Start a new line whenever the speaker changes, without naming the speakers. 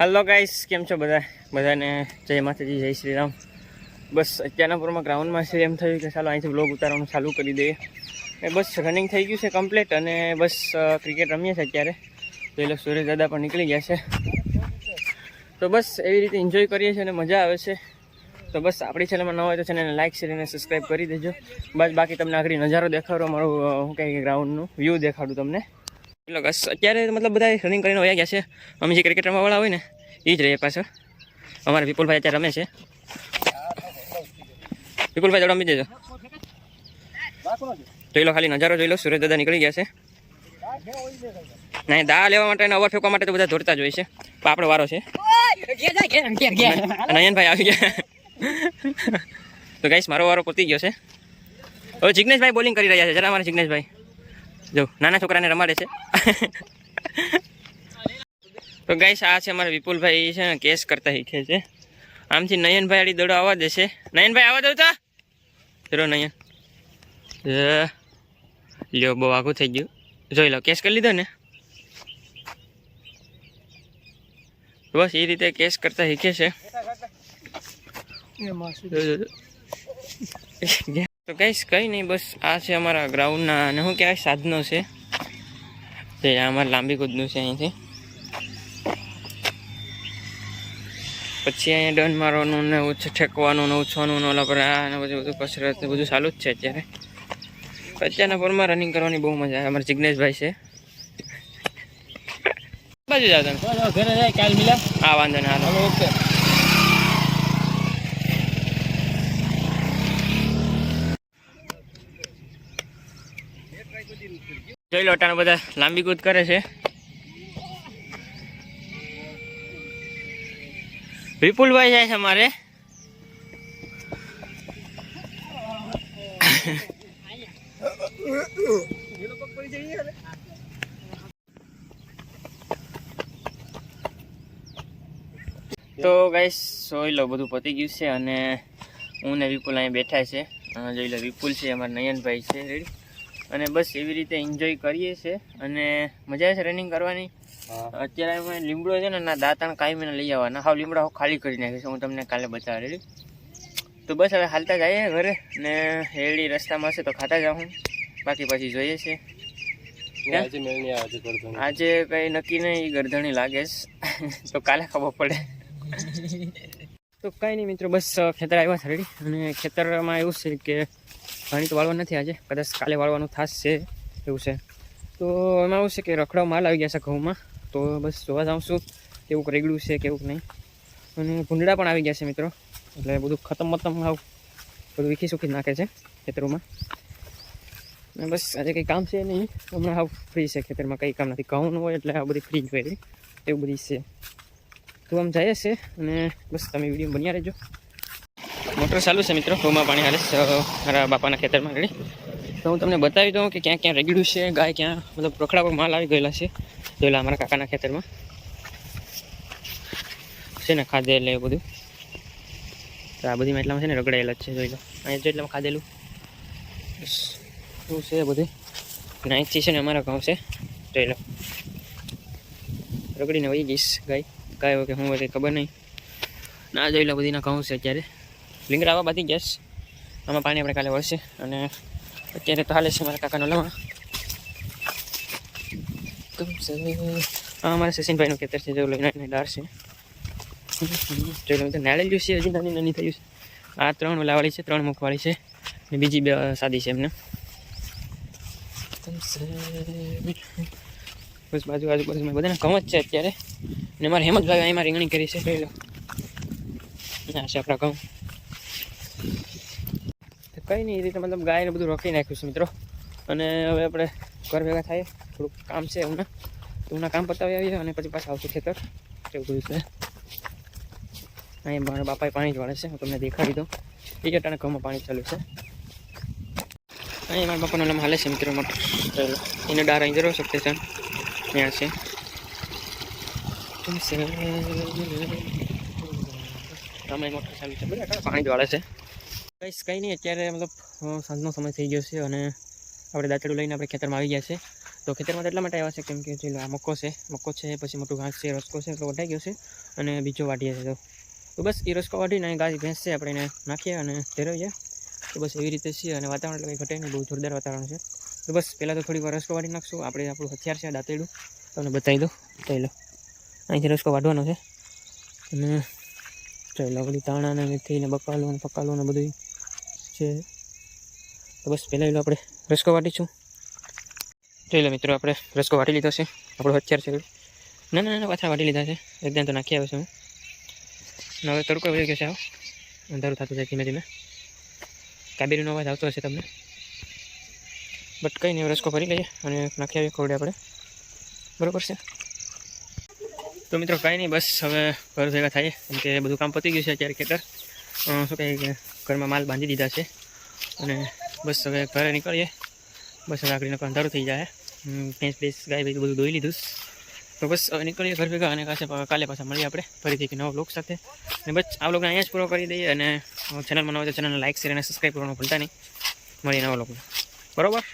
Hello guys केम छो बधाने जय माताजी जय श्री राम। बस अत्यारपुरमा ग्राउंड में एम थयुं कि चालो अहींथी ब्लॉग उतारवानुं चालू करी दईए। बस रनिंग थई गयुं छे कम्प्लीट अने बस क्रिकेट रमीए छे अत्यारे। तो ए लोग सूर्य दादा पण निकली गया छे। तो बस एवी रीते एन्जॉय करीए छे अने मजा आवे छे। तो बस आपणी चेनल में न होय तो चेनलने लाइक शेर अने सब्सक्राइब करी देजो। बस बाकी तमने आगळ नजारो देखाडो, मारो शुं कहे ग्राउंडनुं व्यू देखाडું तमने। बस अत्यारे मतलब बधा रनिंग करीने वया गया छे। अमे जे क्रिकेट रमवावाळा होय ने ई ज रहे पाछळ। अमारा विपुल भाई अत्यारे रमे छे। विपुल भाई रमी देजो। જોઈ લો, ખાલી નજારો જોઈ લો। સુરેશ દાદા નીકળી ગયા છે। નહીં, દા લેવા માટે અને ઓવર ફેંકવા માટે તો બધા દોડતા જ હોય છે, પણ આપણો વારો છે। નયનભાઈ આવી ગયા। તો ગાઈસ મારો વારો પતી ગયો છે। હવે જિગ્નેશભાઈ બોલિંગ કરી રહ્યા છે। જરા અમારા જિગ્નેશભાઈ જો નાના છોકરાને રમાડે છે। તો ગાઈસ આ છે અમારા વિપુલભાઈ છે ને, કેસ કરતા શીખે છે। આમથી નયનભાઈ આડી દડો આવવા દેશે। નયનભાઈ આવવા દઉં તો જરો નયન લ્યો, બહુ આઘું થઈ ગયું। જોઈ લો, કેસ કરી લીધો ને। બસ એ રીતે કેસ કરતા શીખે છે। તો ગાઈસ કંઈ નહીં, બસ આ છે અમારા ગ્રાઉન્ડના અને શું કહેવાય સાધનો છે। જે અમારે લાંબી કૂદનું છે અહીંથી। પછી અહીંયા ડન મારવાનું ને ઠેકવાનું ને ઉછવાનું ને ઓલા પર આ ને બધું કસરત ને બધું ચાલુ જ છે અત્યારે। અત્યારના પરમાં રનિંગ કરવાની બહુ મજા આવે। અમારા જિગ્નેશભાઈ છે। બાજુ જાવ તમે ઘરે જાય કાલ મિલા। હા વાંધો ને, હાલો ઓકે। જોઈ લો, અટાણા બધા લાંબી કૂદ કરે છે। વિપુલભાઈ જાય છે અમારે। તો ગાઈસ જોઈ લો, બધું પતી ગયું છે અને હું ને વિપુલ અહીં બેઠા છે। જોઈ લો, વિપુલ છે, અમારા નયનભાઈ છે રેડી। અને બસ એવી રીતે એન્જોય કરીએ છીએ અને મજા આવે છે રનિંગ કરવાની। અત્યારે અમે લીમડો છે ને ના દાંતણ કાયમીને લઈ આવવાના। હાવ લીમડા ખાલી કરી નાખીશું, હું તમને કાલે બતાવવા રેડી। તો બસ હવે હાલતા જઈએ ઘરે ને હેડી રસ્તામાં હશે તો ખાતા જાઉં, બાકી પછી જોઈએ છે। આજે કંઈ નક્કી નહીં, ગરધણી લાગે છે તો કાલે ખબર પડે। તો કંઈ નહીં મિત્રો, બસ ખેતર આવ્યા છે રેડી। અને ખેતરમાં એવું છે કે પાણી તો વાળવા નથી આજે, કદાચ કાલે વાળવાનું થશે એવું છે। તો એમાં એવું છે કે રખડાવ માલ આવી ગયા છે ઘઉંમાં। તો બસ જોવા જાઉં છું કેવું રેગડું છે કેવું નહીં। અને ભૂંડડા પણ આવી ગયા છે મિત્રો, એટલે બધું ખતમ આવ બધું વીખી સુખી નાખે છે ખેતરોમાં। અને બસ આજે કંઈ કામ છે નહીં, હમણાં હાવ ફ્રી છે ખેતરમાં, કંઈ કામ નથી। ઘઉં હોય એટલે આ બધી ફ્રી જ હોય એવું બધી છે। તો આમ જાય છે અને બસ તમે વિડીયો બન્યા રહેજો। મોટર ચાલુ છે મિત્રો, ઘઉંમાં પાણી હાલે છે મારા બાપાના ખેતરમાં રેડી। તો હું તમને બતાવી દઉં કે ક્યાં ક્યાં રેગડ્યું છે, ગાય ક્યાં મતલબ રખડા પર માલ આવી ગયેલા છે। જોયેલા અમારા કાકાના ખેતરમાં છે ને ખાધે એટલે એવું બધું। તો આ બધીમાં એટલામાં છે ને રગડાયેલા જ છે, જોઈ લો અહીંયા જો એટલામાં ખાધેલું બસ શું છે બધું। નાઈટથી છે ને અમારા ઘઉં છે, જોઈ લો રગડીને વહી ગઈશ ગાય હોય કે શું હોય કંઈ ખબર નહીં। ના જોઈ લો બધીના ઘઉં છે અત્યારે, લીંગડા આવવા બાકી ગયા છે। આમાં પાણી આપણે કાલે વળશે અને અત્યારે તો હાલે છે મારા કાકાનો લવા। અમારા સચિનભાઈનું ખેતર છે, જો લઈને ડાર છે, જોઈ લો નાળેલું છે, હજી નાની થયું છે। આ 3 ઓલાવાળી છે, 3 મુખવાળી છે ને બીજી 2 સાદી છે એમને। બસ આજુબાજુમાં બધાને ઘઉં જ છે અત્યારે। ને મારે હેમંતભાઈ અહીંમાં રીંગણી કરી છે, જોઈ લો આ છે આપણા ઘઉં। કંઈ નહીં, એ રીતે મતલબ ગાયને બધું રોકી નાખ્યું છે મિત્રો। અને હવે આપણે ઘર ભેગા થાય, થોડુંક કામ છે હમણાં, તો હમણાં કામ પતાવી આવીએ અને પછી પાછા આવશું ખેતર એવું બધું છે। અહીં મારા બાપાએ પાણી જ વાળે છે, હું તમને દેખાડી દઉં। એ અટાણે ઘઉંમાં પાણી ચાલુ છે। અહીં મારા બાપાનો નામ હાલે છે મિત્રો મોટર, એને ડાર અહીં જરૂર શકતે છે ત્યાં છે। આમાં મોટર ચાલુ છે, બધા પાણી જ વાળે છે। કંઈ નહીં, અત્યારે મતલબ સાંજનો સમય થઈ ગયો છે અને આપણે દાંતેડું લઈને આપણે ખેતરમાં આવી ગયા છે। તો તો ખેતરમાં તો એટલા માટે આવ્યા છે કેમ કે ચલો આ મક્કો છે પછી મોટું ઘાસ છે રસકો છે એટલો વટાઈ ગયો છે અને બીજો વાટીએ છે તો બસ એ રસકો વાટીને ગાય ભેંસ છે આપણે એને નાખીએ અને ફેરવીએ તો બસ એવી રીતે છીએ અને વાતાવરણ એટલે કંઈ ઘટે નહીં, બહુ જોરદાર વાતાવરણ છે તો બસ પહેલાં તો થોડી વાર રસકો વાટી નાખશું. આપણે આપણું હથિયાર છે દાંતેડું તમને બતાવી દો. ચાલો અહીંથી રસકો વાઢવાનો છે અને ચાલો બધી તાણા ને મેથી ને બકાલો ને પકાલો ને બધું છે તો બસ પહેલાં આપણે રસકો વાટીશું. જોઈ લો મિત્રો આપણે રસકો વાટી લીધો છે, આપણો હથિયાર છે નાના પાછા વાટી લીધા છે એકદમ તો નાખી આવે છે હું. અને હવે તડકો વહી ગયો છે, આવો અંધારું થતું જાય ધીમે ધીમે, કાબેરીનો અવાજ આવતો હશે તમને બટ કંઈ નહીં. રસકો ભરી લઈએ અને નાખી આવીએ ખોરડે આપણે, બરાબર છે. તો મિત્રો કાંઈ નહીં, બસ હવે ઘર ભેગા થાય કેમ કે બધું કામ પતી ગયું છે અત્યારે. ખેતર શું કહે કે ઘરમાં માલ બાંધી દીધા છે અને બસ હવે ઘરે નીકળીએ. બસ હવે આગળ અંધારું થઈ જાય, ભેંસ ગાય ભાઈ બધું દોઈ લીધું તો બસ હવે નીકળીએ ઘર ભેગા અને કાલે પાછા મળીએ આપણે ફરીથી એક નવા બ્લોગ સાથે. અને બસ આ બ્લોગને અહીંયા જ પૂરો કરી દઈએ અને ચેનલમાં નવા તો ચેનલને લાઈક શેર અને સબસ્ક્રાઈબ કરવાનું ભૂલતા નહીં. મળીએ નવા બ્લોગમાં, બરાબર.